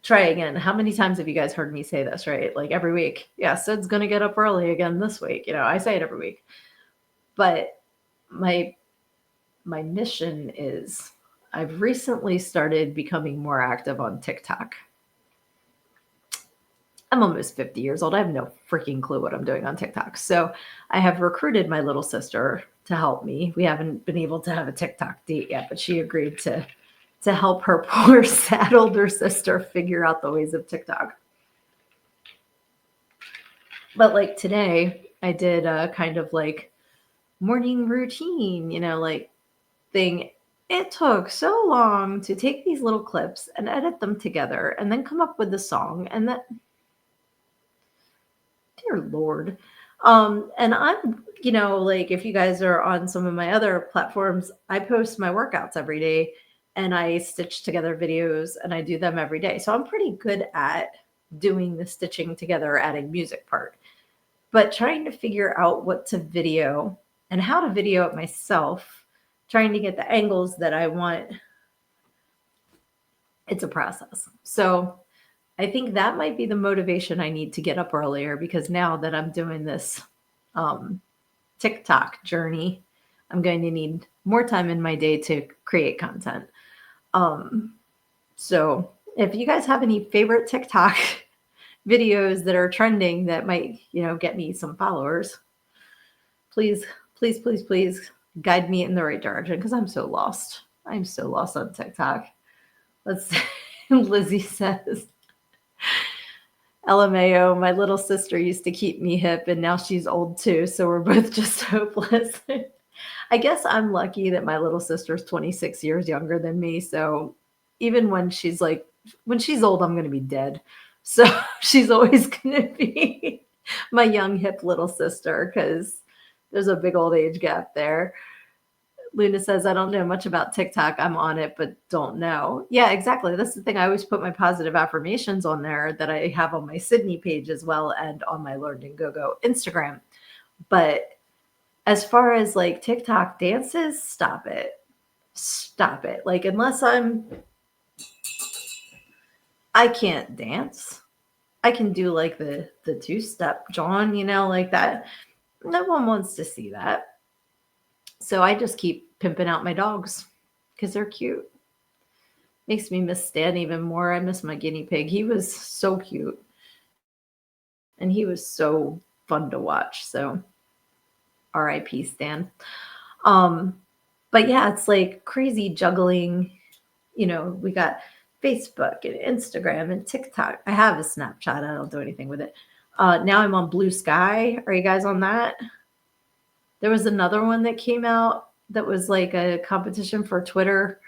try again. How many times have you guys heard me say this, right? Like every week. Yeah, Sid's going to get up early again this week. I say it every week. But my mission is I've recently started becoming more active on TikTok. I'm almost 50 years old. I have no freaking clue what I'm doing on TikTok. So I have recruited my little sister to help me. We haven't been able to have a TikTok date yet, but she agreed to help her poor sad older sister figure out the ways of TikTok. But like today, I did a kind of like morning routine, like thing. It took so long to take these little clips and edit them together and then come up with the song. And that, dear Lord. And I'm, like if you guys are on some of my other platforms, I post my workouts every day and I stitch together videos and I do them every day. So I'm pretty good at doing the stitching together, adding music part. But trying to figure out what to video and how to video it myself, trying to get the angles that I want, it's a process. So I think that might be the motivation I need to get up earlier, because now that I'm doing this TikTok journey, I'm going to need more time in my day to create content. So if you guys have any favorite TikTok videos that are trending that might, get me some followers, please guide me in the right direction, because I'm so lost. I'm so lost on TikTok. Let's see. Lizzie says, LMAO, my little sister used to keep me hip and now she's old too, so we're both just hopeless. I guess I'm lucky that my little sister's 26 years younger than me, so even when she's old, I'm going to be dead. So she's always going to be my young hip little sister, because there's a big old age gap there. Luna says, I don't know much about TikTok. I'm on it, but don't know. Yeah, exactly. That's the thing. I always put my positive affirmations on there that I have on my Sydnee page as well, and on my Learned and Go Instagram. But as far as like TikTok dances, stop it. Stop it. Like, unless I can't dance. I can do like the two-step John, like that. No one wants to see that. So I just keep pimping out my dogs because they're cute. Makes me miss Stan even more. I miss my guinea pig. He was so cute. And he was so fun to watch. So R.I.P. Stan. But yeah, it's like crazy juggling. We got Facebook and Instagram and TikTok. I have a Snapchat. I don't do anything with it. Now I'm on Blue Sky. Are you guys on that? There was another one that came out that was like a competition for Twitter.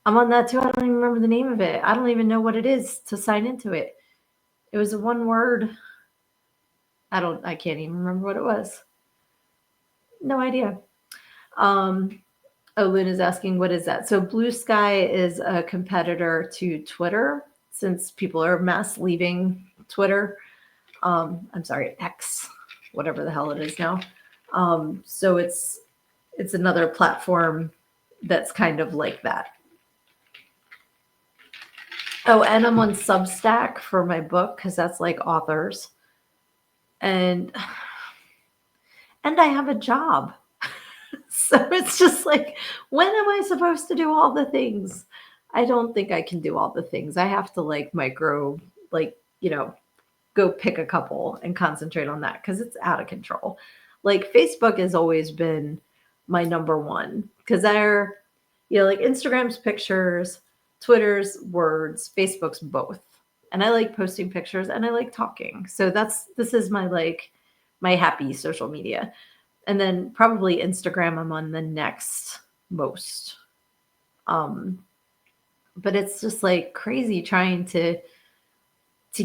I'm on that too. I don't even remember the name of it. I don't even know what it is to sign into it. It was a one word. I can't even remember what it was. No idea. Luna's asking, what is that? So Blue Sky is a competitor to Twitter, since people are mass leaving Twitter. I'm sorry, X, whatever the hell it is now. So it's another platform that's kind of like that. Oh, and I'm on Substack for my book, because that's like authors. And I have a job. So it's just like, when am I supposed to do all the things? I don't think I can do all the things. I have to like micro, go pick a couple and concentrate on that, because it's out of control. Like Facebook has always been my number one, because they're, like Instagram's pictures, Twitter's words, Facebook's both. And I like posting pictures and I like talking. So this is my happy social media. And then probably Instagram, I'm on the next most. but it's just like crazy trying to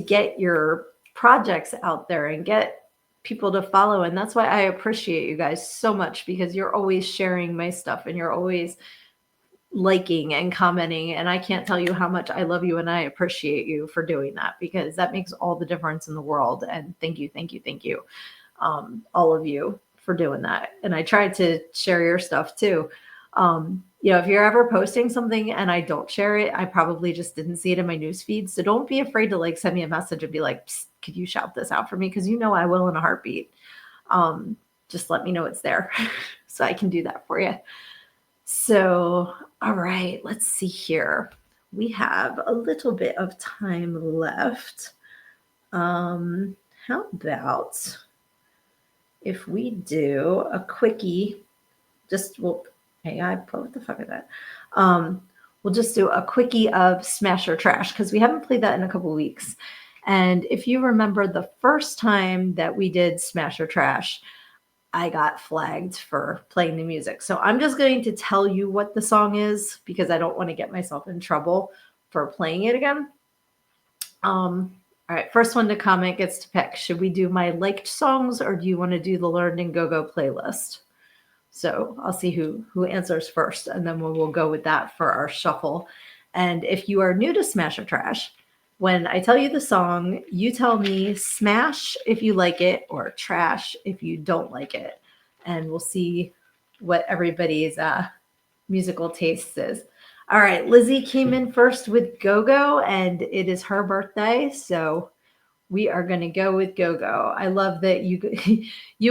get your projects out there and get people to follow. And that's why I appreciate you guys so much, because you're always sharing my stuff and you're always liking and commenting. And I can't tell you how much I love you and I appreciate you for doing that, because that makes all the difference in the world. And thank you, thank you, thank you, all of you, for doing that. And I tried to share your stuff too. If you're ever posting something and I don't share it, I probably just didn't see it in my news feed. So don't be afraid to like send me a message and be like, could you shout this out for me? Because I will in a heartbeat. Just let me know it's there so I can do that for you. So, all right, let's see here. We have a little bit of time left. How about if we do a quickie? What the fuck is that? We'll just do a quickie of Smash or Trash, because we haven't played that in a couple weeks. And if you remember the first time that we did Smash or Trash, I got flagged for playing the music. So I'm just going to tell you what the song is, because I don't want to get myself in trouble for playing it again. All right, first one to comment gets to pick. Should we do my liked songs, or do you want to do the Learned and Go-Go playlist? So I'll see who answers first, and then we'll go with that for our shuffle. And if you are new to Smash or Trash, when I tell you the song, you tell me smash if you like it or trash if you don't like it. And we'll see what everybody's musical taste is. All right, Lizzie came in first with Go-Go, and it is her birthday, so we are going to go with Go-Go. I love that you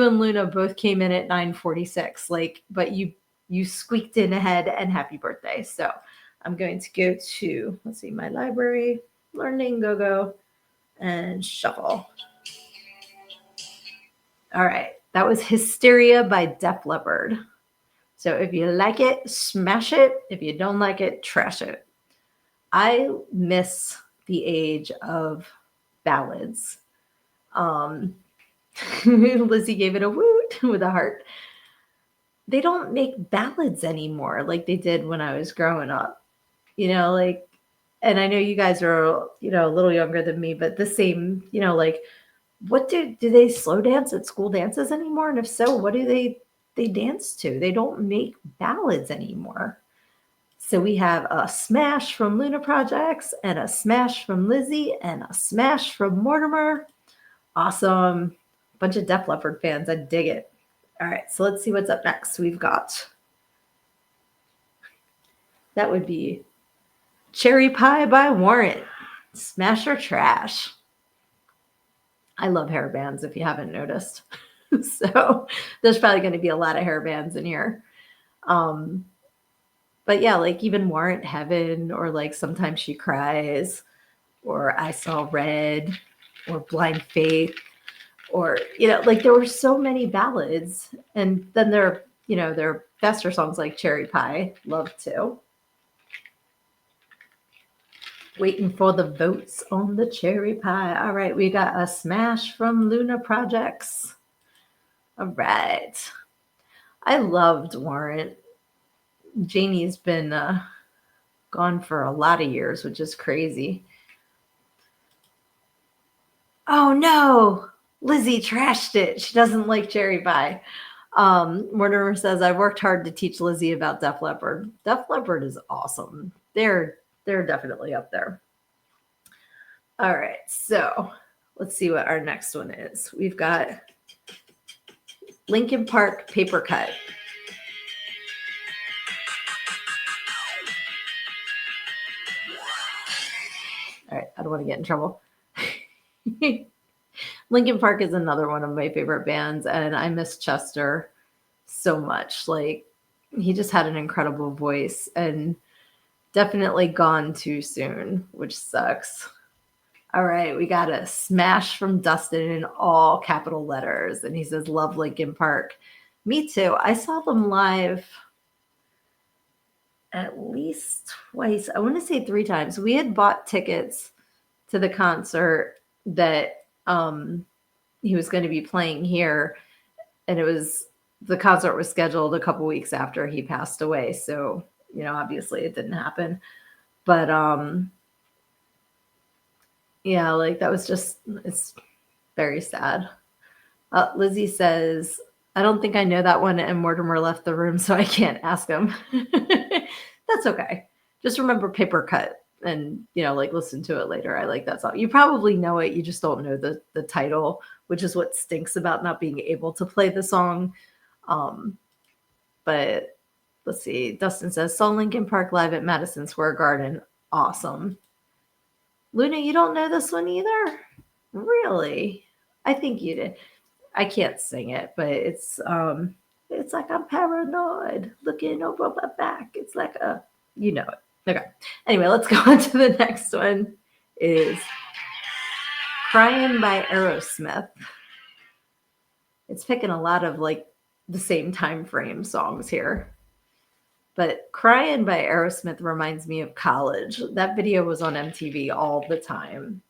and Luna both came in at 9:46, but you squeaked in ahead, and happy birthday. So I'm going to go to, let's see, my library, Learning Go-Go, and shuffle. All right, that was Hysteria by Def Leppard. So if you like it, smash it. If you don't like it, trash it. I miss the age of ballads. Lizzie gave it a woot with a heart. They don't make ballads anymore like they did when I was growing up. And I know you guys are, a little younger than me, but the same, what do they slow dance at school dances anymore? And if so, what do they dance to? They don't make ballads anymore. So we have a smash from Luna Projects, and a smash from Lizzie, and a smash from Mortimer. Awesome. Bunch of Def Leppard fans. I dig it. All right, so let's see what's up next. We've got, that would be Cherry Pie by Warrant. Smash or trash? I love hair bands, if you haven't noticed. So there's probably going to be a lot of hair bands in here. But yeah, like even Warrant Heaven, or like Sometimes She Cries, or I Saw Red, or Blind Faith, or, there were so many ballads. And then there are faster songs like Cherry Pie, love too. Waiting for the votes on the Cherry Pie. All right, we got a smash from Luna Projects. All right. I loved Warrant. Janie's been gone for a lot of years, which is crazy. Oh no, Lizzie trashed it. She doesn't like Cherry Pie. Mortimer says, I worked hard to teach Lizzie about Def Leppard. Def Leppard is awesome. They're definitely up there. All right, so let's see what our next one is. We've got Linkin Park, Paper Cut. All right, I don't want to get in trouble. Linkin Park is another one of my favorite bands, and I miss Chester so much. Like, he just had an incredible voice, and definitely gone too soon, which sucks. All right, we got a smash from Dustin in all capital letters, and he says, love Linkin Park. Me too. I saw them live at least twice. I want to say 3 times. We had bought tickets to the concert that he was going to be playing here, and the concert was scheduled a couple weeks after he passed away. So, obviously it didn't happen. But yeah, like that was just it's very sad. Lizzie says, I don't think I know that one, and Mortimer left the room, so I can't ask him. That's okay. Just remember Paper Cut and, like listen to it later. I like that song. You probably know it, you just don't know the title, which is what stinks about not being able to play the song. But let's see. Dustin says, saw Linkin Park live at Madison Square Garden. Awesome. Luna, you don't know this one either? Really? I think you did. I can't sing it, but it's like I'm paranoid looking over my back. It's like you know it. Okay. Anyway, let's go on to the next one. Is Crying by Aerosmith. It's picking a lot of like the same time frame songs here. But Crying by Aerosmith reminds me of college. That video was on MTV all the time.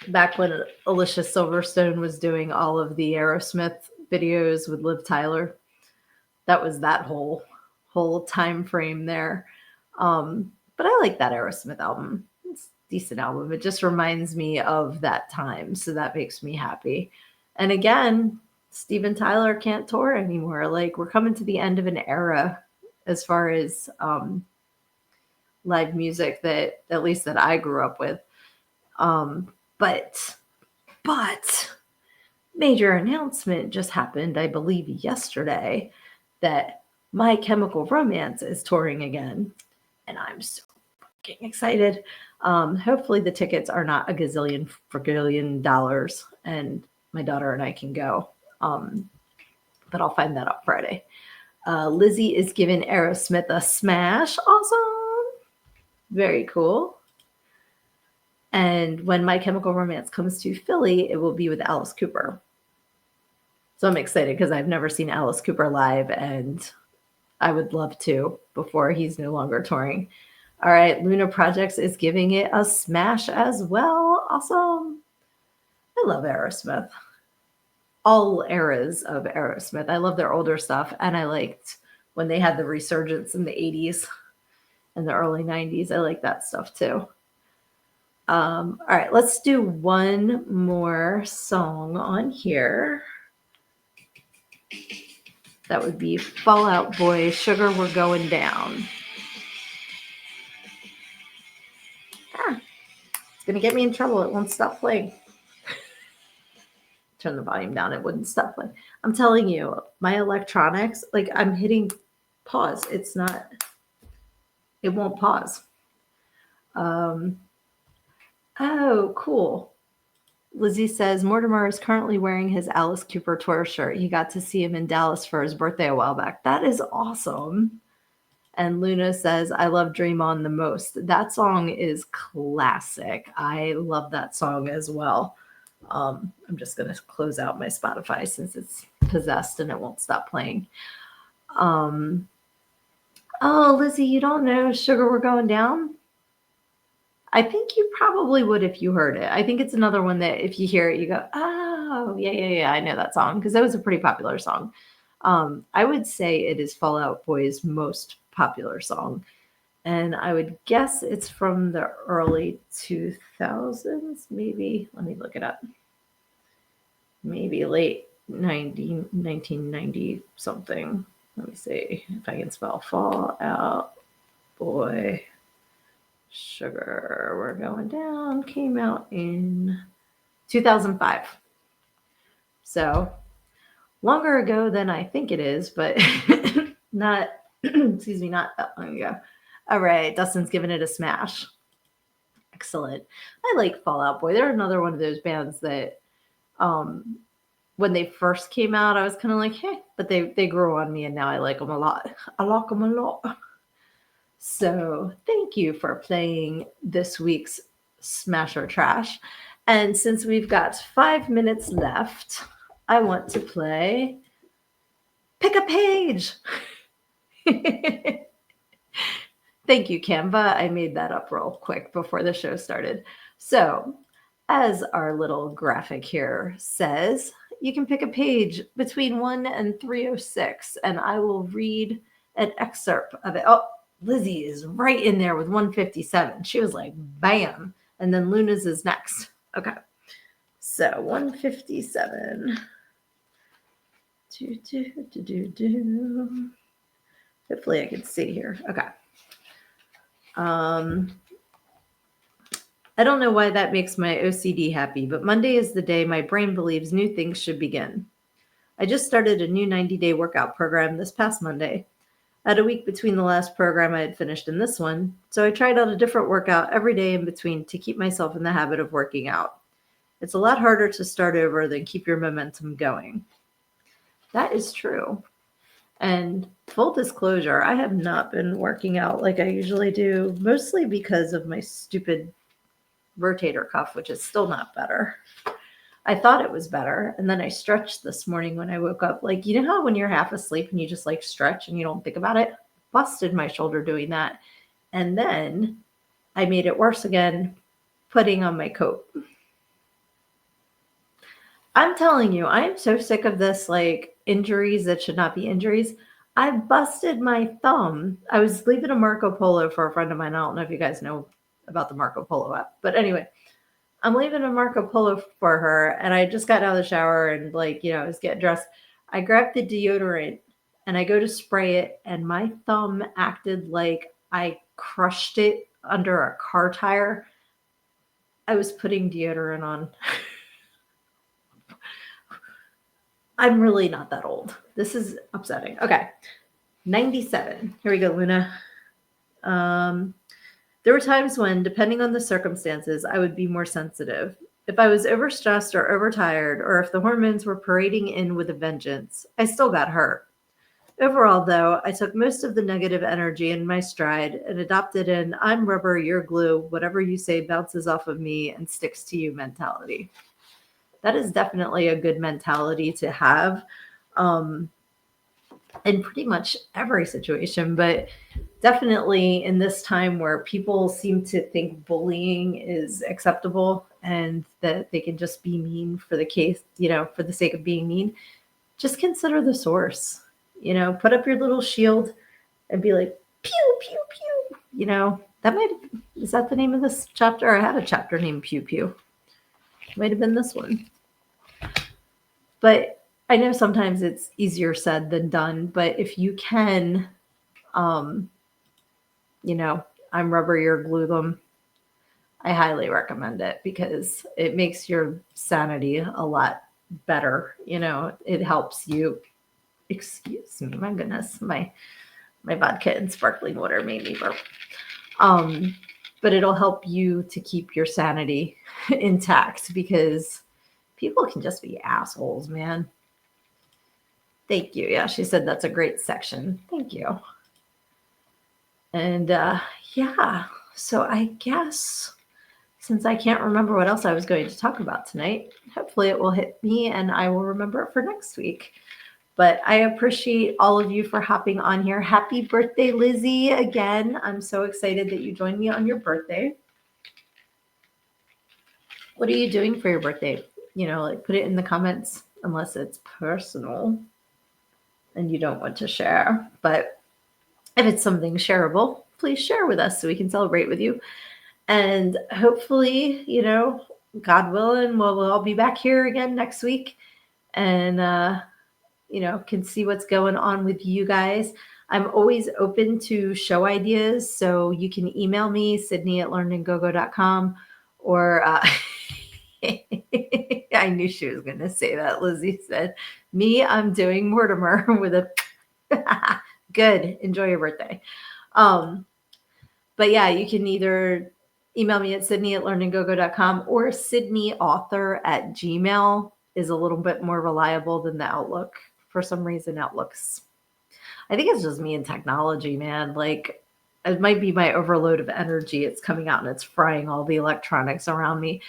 Back when Alicia Silverstone was doing all of the Aerosmith videos with Liv Tyler. That was that whole time frame there. But I like that Aerosmith album. It's a decent album. It just reminds me of that time. So that makes me happy. And again, Steven Tyler can't tour anymore. Like we're coming to the end of an era as far as live music that at least that I grew up with. But major announcement just happened, I believe yesterday, that My Chemical Romance is touring again. And I'm so fucking excited. Hopefully the tickets are not a gazillion dollars and my daughter and I can go. But I'll find that out Friday. Lizzie is giving Aerosmith a smash. Awesome. Very cool. And when My Chemical Romance comes to Philly, it will be with Alice Cooper. So I'm excited because I've never seen Alice Cooper live and I would love to before he's no longer touring. All right, Luna Projects is giving it a smash as well. Awesome. I love Aerosmith. All eras of Aerosmith. I love their older stuff and I liked when they had the resurgence in the 80s and the early 90s. I like that stuff too. All right, let's do one more song on here. That would be Fall Out Boy, Sugar We're Going Down. It's going to get me in trouble. It won't stop playing. Turn the volume down. It wouldn't stop playing. I'm telling you, my electronics, like I'm hitting pause. It won't pause. Oh, cool. Lizzie says, Mortimer is currently wearing his Alice Cooper tour shirt. He got to see him in Dallas for his birthday a while back. That is awesome. And Luna says, I love Dream On the most. That song is classic. I love that song as well. I'm just going to close out my Spotify since it's possessed and it won't stop playing. Oh, Lizzie, you don't know Sugar We're Going Down? I think you probably would if you heard it. I think it's another one that if you hear it, you go, oh, yeah, I know that song because that was a pretty popular song. I would say it is Fall Out Boy's most popular song. And I would guess it's from the early 2000s, maybe. Let me look it up. Maybe late 1990 something. Let me see if I can spell Fall Out Boy. Sugar We're Going Down came out in 2005. So longer ago than I think it is, but not, excuse me, not that long ago. All right, Dustin's giving it a smash. Excellent. I like Fall Out Boy. They're another one of those bands that when they first came out, I was kind of like, hey, but they grew on me and now I like them a lot. I like them a lot. So thank you for playing this week's Smash or Trash. And since we've got 5 minutes left, I want to play Pick a Page. Thank you, Canva. I made that up real quick before the show started. So as our little graphic here says, you can pick a page between 1 and 306, and I will read an excerpt of it. Oh, Lizzie is right in there with 157. She was like, bam. And then Luna's is next. Okay. So 157. Hopefully I can see here. Okay. I don't know why that makes my OCD happy, but Monday is the day my brain believes new things should begin. I just started a new 90-day workout program this past Monday. I had a week between the last program I had finished and this one, so I tried out a different workout every day in between to keep myself in the habit of working out. It's a lot harder to start over than keep your momentum going. That is true. And full disclosure, I have not been working out like I usually do, mostly because of my stupid rotator cuff, which is still not better. I thought it was better. And then I stretched this morning when I woke up. Like, you know how when you're half asleep and you just like stretch and you don't think about it? Busted my shoulder doing that. And then I made it worse again, putting on my coat. I'm telling you, I am so sick of this, like, injuries that should not be injuries. I busted my thumb. I was leaving a Marco Polo for a friend of mine. I don't know if you guys know about the Marco Polo app, but anyway, I'm leaving a Marco Polo for her, and I just got out of the shower and, like, I was getting dressed. I grabbed the deodorant and I go to spray it, and my thumb acted like I crushed it under a car tire. I was putting deodorant on. I'm really not that old. This is upsetting. Okay. 97. Here we go, Luna. There were times when, depending on the circumstances, I would be more sensitive. If I was overstressed or overtired, or if the hormones were parading in with a vengeance, I still got hurt. Overall, though, I took most of the negative energy in my stride and adopted an I'm rubber, you're glue, whatever you say bounces off of me and sticks to you mentality. That is definitely a good mentality to have in pretty much every situation, but definitely in this time where people seem to think bullying is acceptable and that they can just be mean for the case, for the sake of being mean. Just consider the source. Put up your little shield and be like, pew, pew, pew. Is that the name of this chapter? I had a chapter named Pew Pew. Might have been this one. But I know sometimes it's easier said than done, but if you can, I'm rubber, you're glue them. I highly recommend it because it makes your sanity a lot better. It helps you. Excuse me, my goodness, my vodka and sparkling water made me burp. But it'll help you to keep your sanity intact because people can just be assholes, man. Thank you. Yeah, she said that's a great section. Thank you. And yeah, so I guess since I can't remember what else I was going to talk about tonight, hopefully it will hit me and I will remember it for next week. But I appreciate all of you for hopping on here. Happy birthday, Lizzie, again. I'm so excited that you joined me on your birthday. What are you doing for your birthday? Put it in the comments unless it's personal and you don't want to share. But if it's something shareable, please share with us so we can celebrate with you. And hopefully, God willing, we'll all be back here again next week and, can see what's going on with you guys. I'm always open to show ideas. So you can email me, Sydnee@learnandgogo.com, or I knew she was going to say that. Lizzie said, me, I'm doing Mortimer with a good. Enjoy your birthday. But yeah, you can either email me at Sydnee@learnandgogo.com or SydneeAuthor@gmail is a little bit more reliable than the Outlook. For some reason, Outlook's, I think it's just me and technology, man. Like, it might be my overload of energy. It's coming out and it's frying all the electronics around me.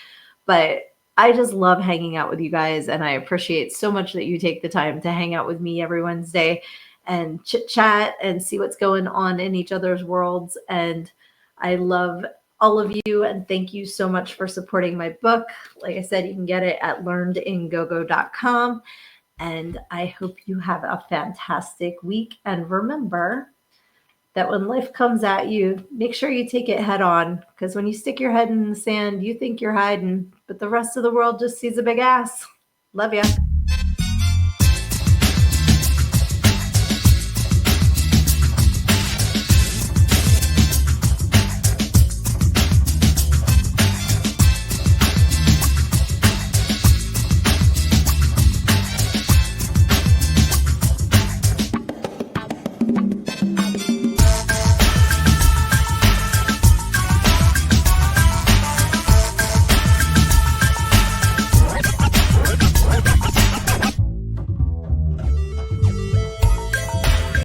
But I just love hanging out with you guys. And I appreciate so much that you take the time to hang out with me every Wednesday and chit chat and see what's going on in each other's worlds. And I love all of you. And thank you so much for supporting my book. Like I said, you can get it at learnedingogo.com. And I hope you have a fantastic week. And remember that when life comes at you, make sure you take it head on. Because when you stick your head in the sand, you think you're hiding, but the rest of the world just sees a big ass. Love ya.